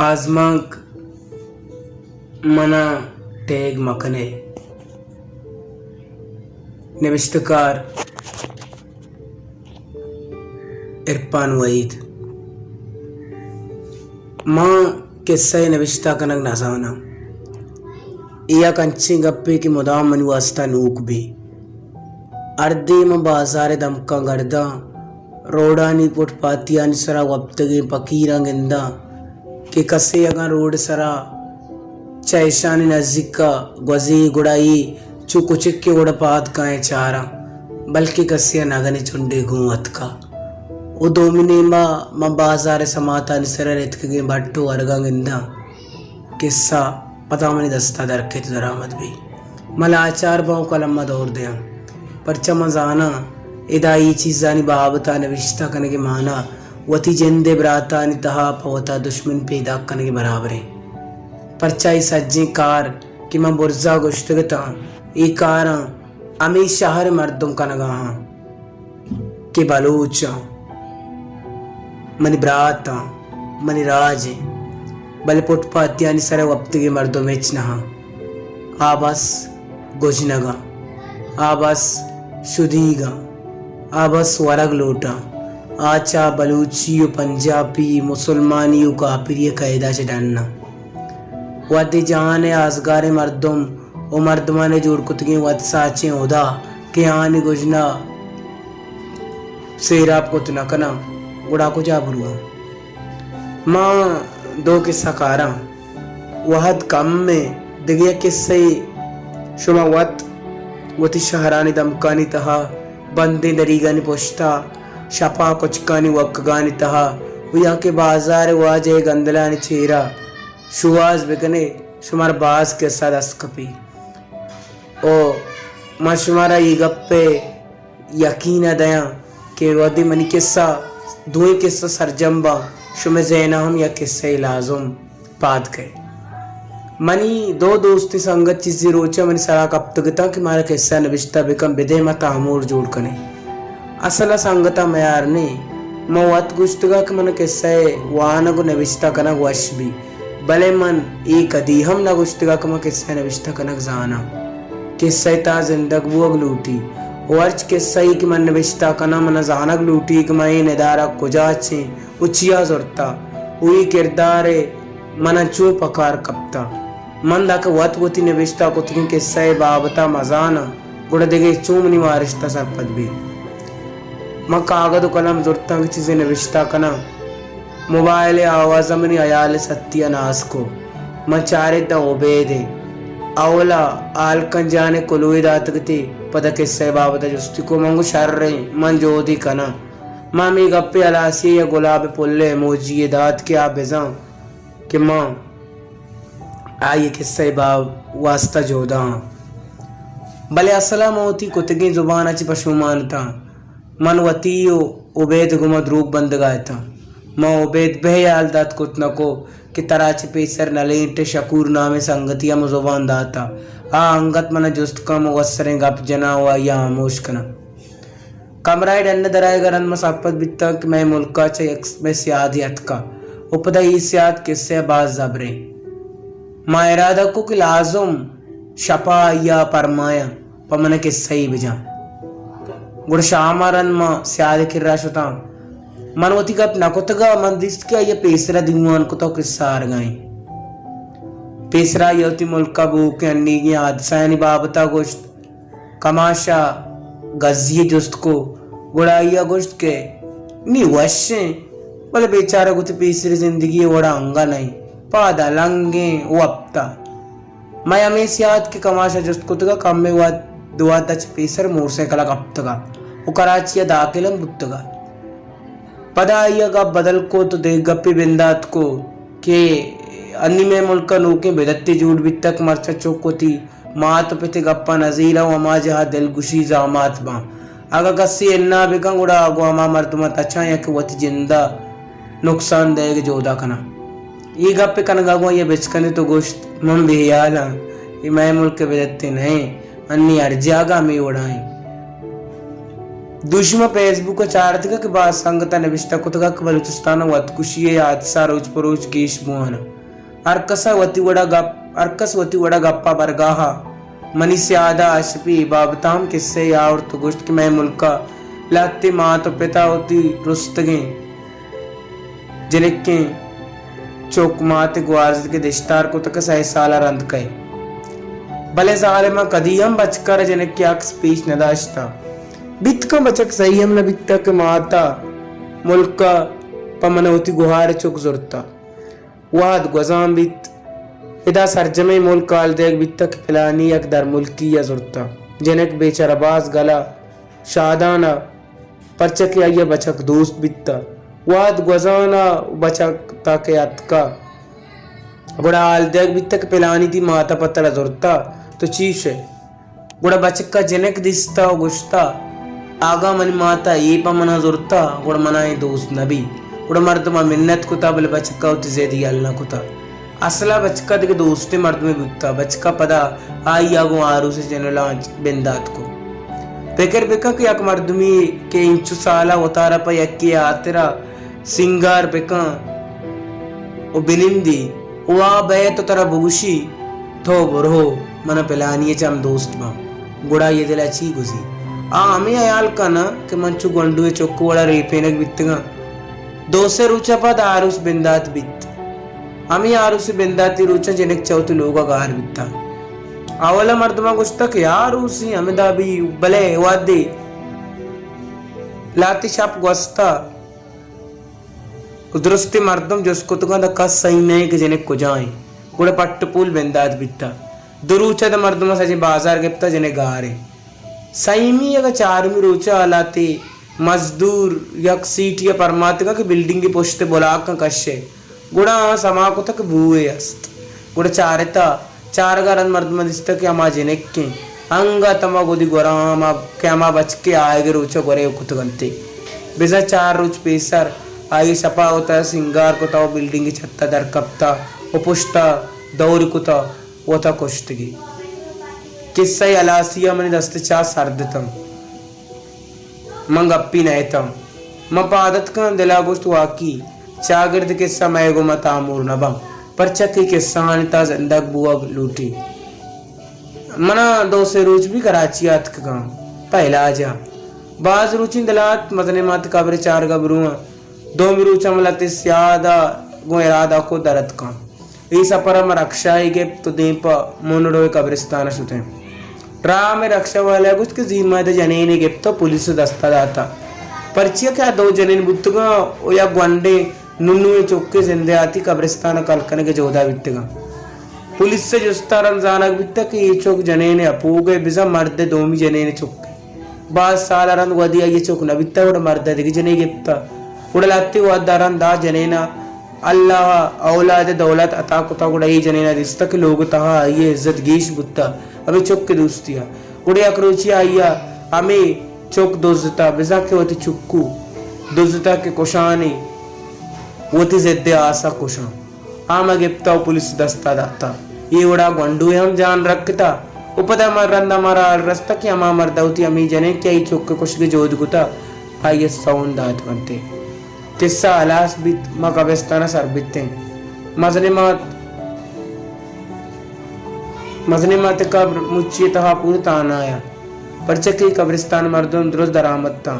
आजमाक मना टेग मकने नविश्तकार इरफान वहीद माँ किस्से नविश्ता कनक नजाना इया कंची गप्पे की मुदाम मनी वास्ता नूक भी अर्दी में बाजार दमका गर्दा रोडानी फुटपातियानी सरा वब्तगे पकीरा गिंदा कि कसे अगर रोड सरा चैशानी नजदीक का गजी गुड़ाई चुकुचिक के उड़पात काए चारा बल्कि कसिया नगने चुंडे घूमत का वो दोमिने माँ बाजार समाता निसरा रेतके भट्टो अर्गा गिंदा किस्सा पता मनी दस्ता दरखे दरामद भी मला आचार भाव कलम्मा दौर दिया परचा मजाना इदाई चीज़ानी बाबता नविश्ता कने के माना वती जिंदे ब्राता नितहा पवता दुश्मन पैदा करने के बराबर है परचाई सज्जे कार कि मैं बुर्जा गुश्तगता ये कार अमी शहर मर्दों का नगाहा के बलूच मनी ब्राता मनी राज बल फुटपात्यानी सर वक्त के मर्दों में चनहा आबस गुजनगा आबस शुदीगा आबस वरग लोटा आचा बलूचियो पंजाबी मुसलमानियों का प्रिय कायदा से डरना वती जहान आसगारे मर्दुम ओ मर्दमाने जोड़ कुतगे वत साचे ओदा के आने गुजना सेराप को तना कना गुड़ा को जा बुरुआ माँ दो किस्सा कारा वहद कम में दिगिया किस्से शुमा वती शहरानी दमकानी तहा बंदे दरीगानी पोश्ता शपा कुचकानी वक्कानी तहा उया के बाजार वाजे गंदलानी चेरा शुवाज बिकने शुमार बाज के साथ अस्कपी ओ मां शुमारा ये गप्पे यकीन दया के वदी मनी किस्सा दुई किस्सा सरजम्बा शुमे जैना हम या किस्से लाजुम पाद गए मनी दो दोस्ती संगत चीज़ी रोचा मनी सरा कब तक कि मारा किस्सा नविश्ता बिकम बिदे मता आमूर जोड़ कने असल संगता मयार ने मवत गुश्तगा कि मन किस्से वाना को नविश्ता कनक वश भी भले मन एक अदी हम न गुश्तगा कि मन किस्से नविश्ता कनक जाना किस्से ता जिंदग वो लूटी वर्च किस्से कि मन नविश्ता कना मन जानक लूटी कि मैं निदारा कुजाचे उचिया जोरता उई किरदारे मन चो पकार कपता मन दा के वत वती नविश्ता को तुम किस्से बाबता मजाना गुड़ देगे चूमनी वारिश्ता सरपद भी माँ कागद कलम जुर्ता की चीज़ें नविश्ता कना मोबाइल आवाज़ मनी अयाल सत्यानाश को माँ चारे दा ओबेदे अवला आलकन जाने कुलुई दातकती पता किस्से बाबता जुस्ती को मंगु शर्रे मन जोधी कना माँ मी गप्पे अलासी या गुलाब पुल्ले मोजी दात के आप बेजा कि माँ आये किस्से बाब वास्ता जोदा भले असला मोती कुतगी जुबान अच्छी पशु मानता मन वतीयो उबैद गुमद रूप बंद गाया था माँ उबैद बहयाल दात कुतना को कि तराच पेसर नलेंटे शकूर नामे संगतिया मुजुबान दाता आ अंगत मन जुस्त का मुवस्सरे गप जना हुआ या आमोश कना कमराई डंड दराए गरन मसापत बित्ता कि मैं मुल्का चे में सियादियत का उपदा ही सियाद किस्से बाज जबरे माँ इरादा को कि लाजुम शपा या परमाया पमन किस्से ही बिजा गुड़ शामारन माँ स्याद किर्रा शुता मनवती का अपना कुतगा मंदिस्त क्या ये पेसरा दिवान को तो किस्सा आर गए पेसरा योती मुल्क का भूख अन्नी की हादसानी बाबता गोश्त कमाशा गजिए जुस्त को गुड़ाइया गोश्त के नी वश्य बोले बेचारा गुत पेसरी जिंदगी वड़ा अंगा नहीं पादा लंगे वप्ता मैं हमें स्याद के कमाशा जुस्त कुतगा कम में हुआ दुआ तच पेसर मोटरसाइकिल कप्तगा वो कराची दाखिलम बुत्तगा पदाइया का बदल को तो देख गप्पी बिंदात को के अन्नी में मुल्क नूके बेदत्ती जूट भी तक मरचा चौकोती मात पिते गप्पा नजीरा वमा जहा दिलगुशी जामात बा अगर कस्सी इन्ना बिका गुड़ा आगो अमा मर्दमत अच्छा या कि वती जिंदा नुकसान देगा जोदा कना ये गप्पे कनगागो ये बिचकने तो गोश्त मम बेयाला ये मैं मुल्क बेदत्ती नहीं अन्नी अर्जागा में उड़ाई दुश्मन फेसबुक चारतिका के बाद संगता नविष्टा कुतगा के बलूचिस्तान वत कुशिये हादसा रोज परोज केश बुआन अर्कस वती वड़ा गप्पा बरगाहा मनीष आदा आशपी बाबताम किस्से यार तो गुश्त के मैं मुल्का लाते माँ तो पिता होती रुस्तगे जिनके चौक माते ग्वारज के दिश्तार को तक सही साला रंद कहे भले जालिमा कदीम बचकर जनक की अक्स पीछ नदाश्ता बित का बचक सही हम न बिता के माता मुल्का पमनवती गुहार चौक जुरता वाद गजाम बित इदा सरजमे मुल्क काल देख बिता के फिलानी अकदर मुल्की या जुरता जनक बेचारा बाज गला शादाना परचक या बचक दोस्त बिता वाद गजाना बचक ताके अतका गुड़ा आल देख बिता के पिलानी थी माता पत्तला जुरता तो चीश है गुड़ा बचक का जनक दिसता गुश्ता आगा मन माता ये पमना जुरता गुड़ा मनाए दोस्त नबी गुड़ा मर्द मा मिन्नत कुता बल बचका उत जेदी अल्लाह कुता असला बचका दिके दोस्ते मर्द में बिकता बचका पदा आई आगो आरू से जनलांच बिंदात को बेकर बेका के एक मर्द में के इंचु साला उतारा पर यक्की आतेरा सिंगार बेका ओ बिलिंदी वा बे तो तरा बुगुशी थो बरो मन पिलानी चम दोस्त बा गुड़ा ये दिला ची गुजी हमें अयाल का ना कि मंचू गोंडुए चौक्कू वाला रेपेनक बितगा दो से रुचा पद आरुस बिंदात बित हमें आरुस बिंदाती रुचा जनक चौथी लोगा गार बिता आवला मर्दमा कुछ तक यार उसी हमें दाबी बले वादे लाती शाप गोस्ता उद्रस्ती मर्दम जिसको तो कहता कस सही नहीं कि जनक को जाए गुड़े पट्टपूल बिंदात बिता दुरुचा द मर्दमा सजे बाजार के पता जने गारे सईमी अगर चारमी रोचा आलाते मजदूर यक सीट या परमात्मा की बिल्डिंग की पोस्टे बोला का कश्य गुड़ा समा को तक भूए अस्त गुड़ा चारता चार गारन मर्द मदिस्ता के अमा जिनेक के अंगा तमा गोदी गोराम अब क्या अमा बच के आएगे रोचा गोरे कुत गंते बेजा चार रोज पेसर आगे सपा होता है सिंगार को ताओ बिल्डिंग की छत्ता दर कप्ता वो पुष्टा दौर को ता वो था कुश्तगी किस्सा अलासिया मने दस्ते चा सर्दतम मंग अप्पी नयतम मपादत का दिला गोश्त वाकी चागर्द किस्सा मैगो मतामूर नबम परचक किस्सा हानिता जिंदग बुआ लूटी मना दो से रोज भी कराची आत का पहला जा बाज रुचि दिलात मदने मात कब्र चार गबरुआ दो मिरुचा मलते स्यादा गो इरादा को दरद का इस अपरम रक्षा के तो दीप मुनडो कब्रिस्तान सुते ट्रा में रक्षा वाला कुछ के जीमा दे जने ने गिफ्ट तो पुलिस दस्ता दाता पर्चिया क्या दो जने बुत्तगा ओ या ग्वांडे नुन्नु चौके जिंदे आती कब्रिस्तान कलकने के जोधा बित्तगा पुलिस से जुस्ता रमजान बित्ता के ये चौक जने ने अपू गए बिजा मर्दे दोमी जने ने चौके बाद साल रन वदिया ये चौक न बित्ता उड़ मर्दे दिख जने गिफ्ता उड़लाती वादारन दा जने ना अल्लाह औलाद दौलत अता कुता गुड़ा ये जने ना रिश्ता के लोग तहा ये इज्जत गीश बुत्ता अबे चौक के दोस्तिया गुड़े अक्रोची आइया हमें चौक दोजता बिजा के होती चुक्कू दोजता के कोशानी होती जिद्दे आशा कोशा आम गिप्ता पुलिस दस्ता दाता ये उड़ा गंडू हम जान रखता उपदा मरंदा मारा रास्ता की अमा मरदा होती अमी जने क्या ही चौक के कुछ के जोध गुता आइए साउंड दात बनते किस्सा अलास बित मा कब्रिस्ताना सर बितते मजने माते कब्र मुच्ची तहा पूरी तान आया परचकी कब्रिस्तान मर्दों दुरुस्त दरामद ता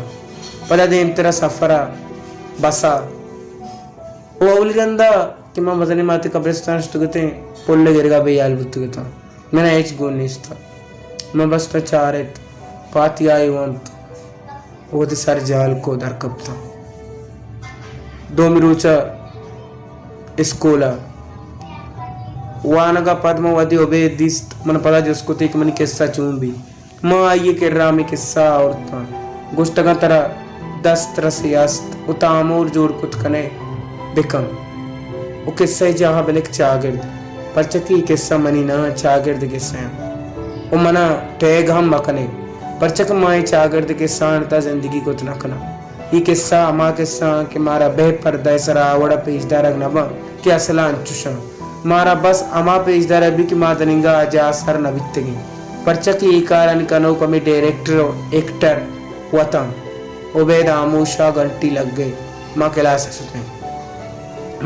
पदा देम तेरा सफरा बसा वो अवलिगंदा कि मां मजने माते कब्रिस्तान स्तुगते पुल्ले गिरगा बेयाल बुतुगता मैंने एच गोनिस्ता मैं बस तो चारेत पाती आई वंत वो दे सर जाल को दरकबता दो मिरुचा स्कूला वानगा पद्मावती ओबे दिस्त मन पदा जिसको तेक मन किस्सा चूंबी मां आइए के रामी किस्सा औरता गुस्तगा तरा 10 तरस यास्त उतामोर जोड़ कुत कने बिकम वो किस्सा जहां बलिक चागिर्द परचकी किस्सा मनी ना चागिर्द किस्सा वो मना टैग हम मकने परचक माए चागिर्द किस्सा नता जिंदगी को तना कना ये किस्सा अमा किस्सा कि मारा बे पर्दा सरा वड़ा पेजदार नबा कि असला अंचुशा मारा बस अमा पेजदार अभी कि माँ दनिंगा आजा सर नबित्तगी परचकी कारण कनो कमी डायरेक्टर एक्टर वतन उबैद आमोशा घंटी लग गए माँ के लाश सकते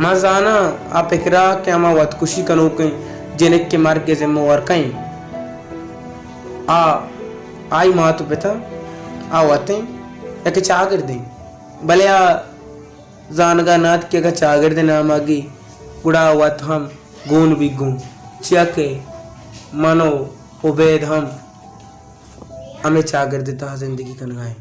माँ जाना आप इकरा क्या माँ वत खुशी कनो कहीं जिन्हें के मार के जिम्मे और कहीं आई माँ तो पिता आ वते या के चागर दें भले आ जानगा नाथ के का चागर दे नाम आगी गुड़ा वत हम गुण भी गुण चके मनो उबैद हम हमें चागर देता जिंदगी कनगाए।